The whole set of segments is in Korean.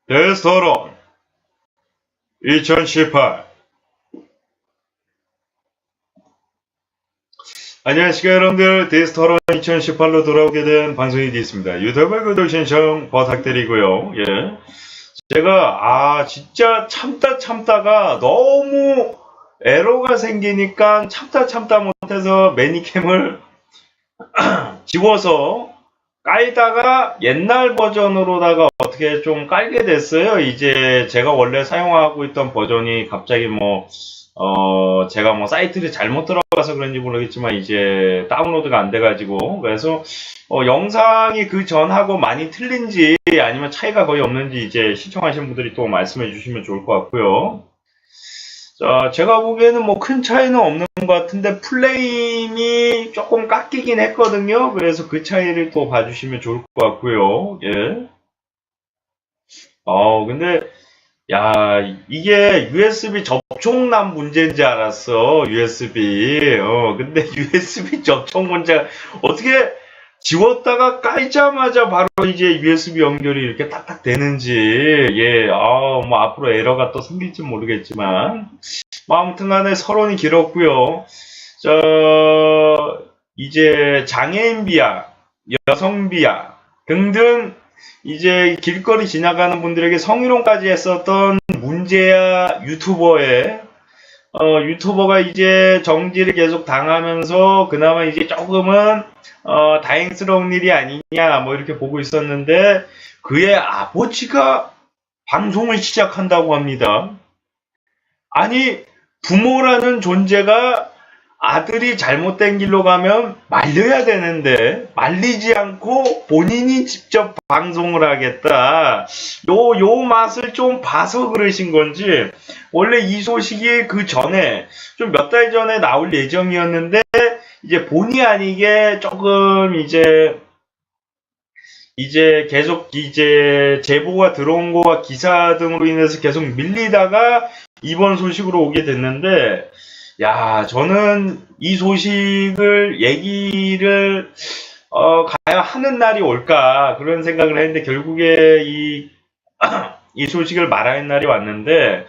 데스토론 2018. 안녕하십니까 여러분들, 데스토론 2018로 돌아오게 된 방송이 되었습니다. 유튜브 구독 신청 부탁드리고요. 예. 제가 진짜 참다가 너무 에러가 생기니까 참다 못해서 매니캠을 지워서 깔다가 옛날 버전으로다가 어떻게 좀 깔게 됐어요. 이제 제가 원래 사용하고 있던 버전이 갑자기 제가 사이트를 잘못 들어가서 그런지 모르겠지만 이제 다운로드가 안 돼가지고, 그래서 영상이 그 전하고 많이 틀린지 아니면 차이가 거의 없는지 이제 시청하시는 분들이 또 말씀해 주시면 좋을 것 같고요. 자, 제가 보기에는 큰 차이는 없는 것 같은데 플레임이 조금 깎이긴 했거든요. 그래서 그 차이를 또 봐주시면 좋을 것 같고요. 예. 근데 이게 USB 접촉란 문제인지 알았어. USB. 근데 USB 접촉 문제가 어떻게 지웠다가 깔자마자 바로 이제 USB 연결이 이렇게 딱딱 되는지, 예, 앞으로 에러가 또 생길지 모르겠지만, 아무튼 간에 서론이 길었고요. 이제 장애인 비하, 여성 비하 등등 이제 길거리 지나가는 분들에게 성희롱까지 했었던 문제야 유튜버가 이제 정지를 계속 당하면서 그나마 이제 조금은 다행스러운 일이 아니냐 이렇게 보고 있었는데, 그의 아버지가 방송을 시작한다고 합니다. 아니, 부모라는 존재가 아들이 잘못된 길로 가면 말려야 되는데 말리지 않고 본인이 직접 방송을 하겠다. 요 맛을 좀 봐서 그러신 건지, 원래 이 소식이 그 전에 좀 몇 달 전에 나올 예정이었는데 이제 본의 아니게 조금 이제 계속 이제 제보가 들어온 거와 기사 등으로 인해서 계속 밀리다가 이번 소식으로 오게 됐는데, 저는 이 소식을 얘기를 가야 하는 날이 올까 그런 생각을 했는데, 결국에 이 소식을 말하는 날이 왔는데,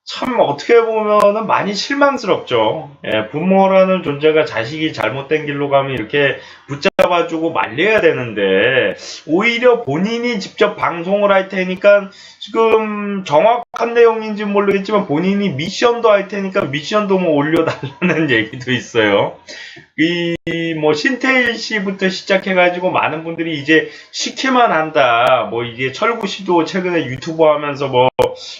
참 어떻게 보면은 많이 실망스럽죠. 예, 부모라는 존재가 자식이 잘못된 길로 가면 이렇게 붙잡아주고 말려야 되는데, 오히려 본인이 직접 방송을 할 테니까, 지금 정확한 내용인지 모르겠지만 본인이 미션도 할 테니까 미션도 올려달라는 얘기도 있어요. 신태일 씨부터 시작해가지고 많은 분들이 이제 시키만 한다. 이제 철구 씨도 최근에 유튜버 하면서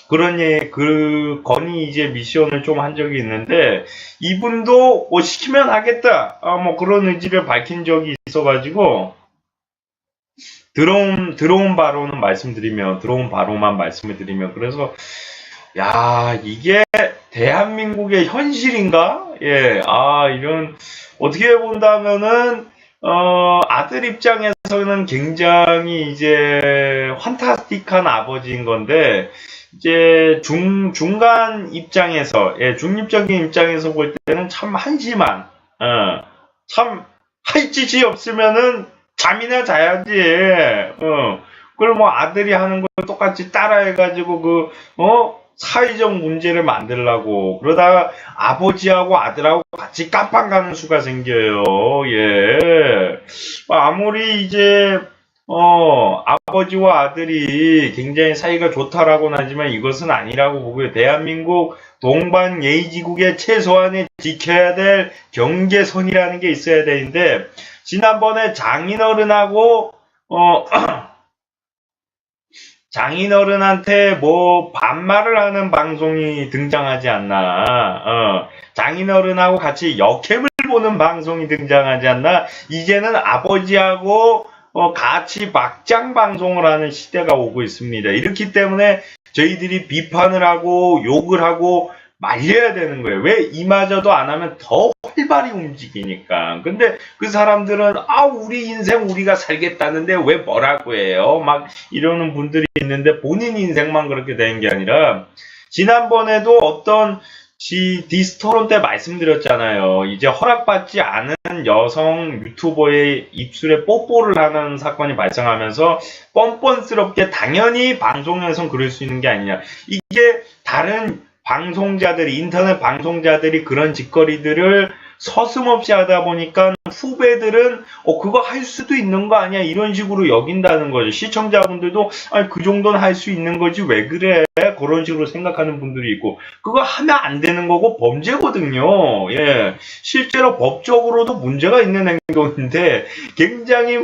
그런 그 건의 이제 미션을 좀 한 적이 있는데, 이분도 시키면 하겠다. 그런 의지를 밝힌 적이 있어가지고, 들어온 바로만 말씀을 드리면, 그래서, 이게 대한민국의 현실인가? 예, 이런, 어떻게 본다면은, 아들 입장에서는 굉장히 이제 환타스틱한 아버지인 건데, 이제 중간 입장에서, 중립적인 입장에서 볼 때는 참 한심한, 참 할 짓이 없으면은 잠이나 자야지. 그걸 아들이 하는 걸 똑같이 따라해가지고 사회적 문제를 만들라고 그러다가 아버지하고 아들하고 같이 깜빵 가는 수가 생겨요. 예. 아무리 이제 아버지와 아들이 굉장히 사이가 좋다라고는 하지만 이것은 아니라고 보고요. 대한민국 동방 예의지국의 최소한의 지켜야 될 경계선이라는 게 있어야 되는데, 지난번에 장인어른한테 반말을 하는 방송이 등장하지 않나. 장인어른하고 같이 역캠을 보는 방송이 등장하지 않나. 이제는 아버지하고 같이 막장 방송을 하는 시대가 오고 있습니다. 이렇기 때문에 저희들이 비판을 하고 욕을 하고 말려야 되는 거예요. 왜? 이마저도 안 하면 더 활발히 움직이니까. 근데 그 사람들은 우리 인생 우리가 살겠다는데 왜 뭐라고 해요? 이러는 분들이 있는데, 본인 인생만 그렇게 되는 게 아니라, 지난번에도 어떤 디스토론 때 말씀드렸잖아요. 이제 허락받지 않은 여성 유튜버의 입술에 뽀뽀를 하는 사건이 발생하면서 뻔뻔스럽게 당연히 방송에선 그럴 수 있는 게 아니냐. 이게 다른 방송자들이, 인터넷 방송자들이 그런 짓거리들을 서슴없이 하다 보니까 후배들은 그거 할 수도 있는 거 아니야, 이런 식으로 여긴다는 거죠. 시청자분들도 아니 그 정도는 할 수 있는 거지 왜 그래, 그런 식으로 생각하는 분들이 있고, 그거 하면 안 되는 거고 범죄거든요. 예, 실제로 법적으로도 문제가 있는 행동인데 굉장히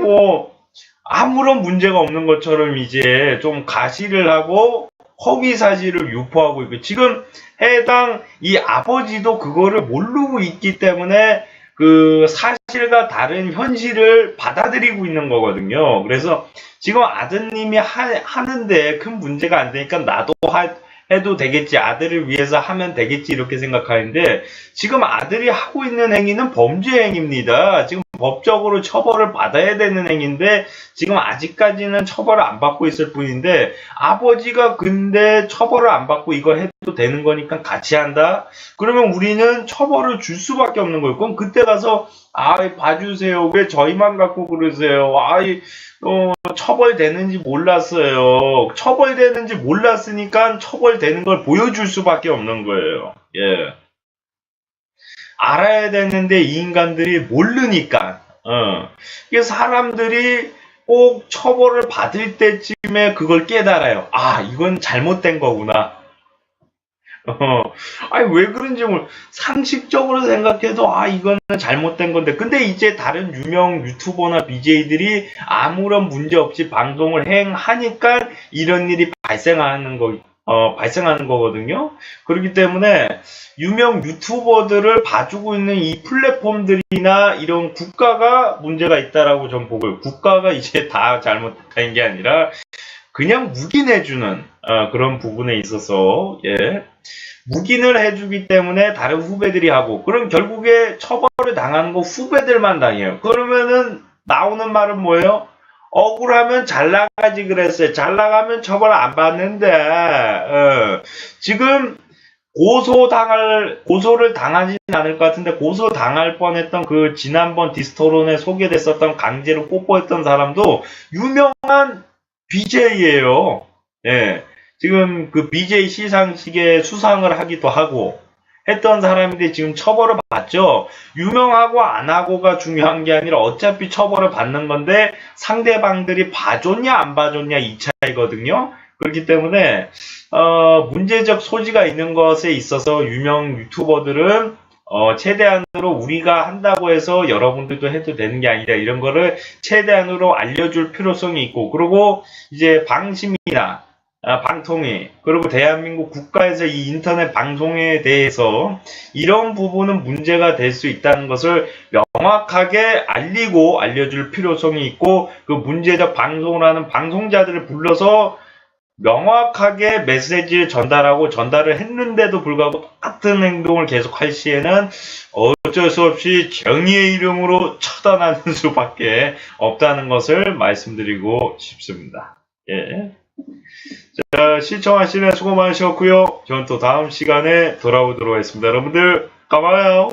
아무런 문제가 없는 것처럼 이제 좀 가시를 하고 허위 사실을 유포하고 있고, 지금 해당 이 아버지도 그거를 모르고 있기 때문에 그 사실과 다른 현실을 받아들이고 있는 거거든요. 그래서 지금 아드님이 하는데 큰 문제가 안 되니까 나도 해도 되겠지, 아들을 위해서 하면 되겠지, 이렇게 생각하는데 지금 아들이 하고 있는 행위는 범죄 행위입니다. 지금 법적으로 처벌을 받아야 되는 행위인데 지금 아직까지는 처벌을 안 받고 있을 뿐인데, 아버지가 근데 처벌을 안 받고 이거 해도 되는 거니까 같이 한다? 그러면 우리는 처벌을 줄 수밖에 없는 거예요. 그럼 그때 가서 봐주세요, 왜 저희만 갖고 그러세요, 처벌되는지 몰랐어요. 처벌되는지 몰랐으니까 처벌되는 걸 보여줄 수밖에 없는 거예요. 예. 알아야 되는데 이 인간들이 모르니까. 이게 사람들이 꼭 처벌을 받을 때쯤에 그걸 깨달아요. 이건 잘못된 거구나. 아니 왜 그런지 상식적으로 생각해도 이거는 잘못된 건데, 근데 이제 다른 유명 유튜버나 BJ들이 아무런 문제 없이 방송을 행하니까 이런 일이 발생하는 거거든요. 그렇기 때문에 유명 유튜버들을 봐주고 있는 이 플랫폼들이나 이런 국가가 문제가 있다라고 전 보고요. 국가가 이제 다 잘못된 게 아니라 그냥 묵인해주는 그런 부분에 있어서, 예, 묵인을 해주기 때문에 다른 후배들이 하고, 그럼 결국에 처벌을 당하는 거 후배들만 당해요. 그러면은 나오는 말은 뭐예요? 억울하면 잘 나가지 그랬어요. 잘 나가면 처벌 안 받는데, 지금 고소를 당하진 않을 것 같은데, 고소 당할 뻔했던 그 지난번 디스토론에 소개됐었던 강제로 뽀뽀했던 사람도 유명한 BJ예요. 예. 지금 그 BJ 시상식에 수상을 하기도 하고 했던 사람인데 지금 처벌을 받죠. 유명하고 안 하고가 중요한 게 아니라 어차피 처벌을 받는 건데 상대방들이 봐줬냐 안 봐줬냐 이 차이거든요. 그렇기 때문에 문제적 소지가 있는 것에 있어서 유명 유튜버들은 최대한으로 우리가 한다고 해서 여러분들도 해도 되는 게 아니라 이런 거를 최대한으로 알려줄 필요성이 있고, 그리고 이제 방심이나 방통위, 그리고 대한민국 국가에서 이 인터넷 방송에 대해서 이런 부분은 문제가 될 수 있다는 것을 명확하게 알리고 알려줄 필요성이 있고, 그 문제적 방송을 하는 방송자들을 불러서 명확하게 메시지를 전달을 했는데도 불구하고 똑같은 행동을 계속 할 시에는 어쩔 수 없이 정의의 이름으로 처단하는 수밖에 없다는 것을 말씀드리고 싶습니다. 예. 자, 시청하시는 수고 많으셨고요. 저는 또 다음 시간에 돌아오도록 하겠습니다. 여러분들, 까봐요.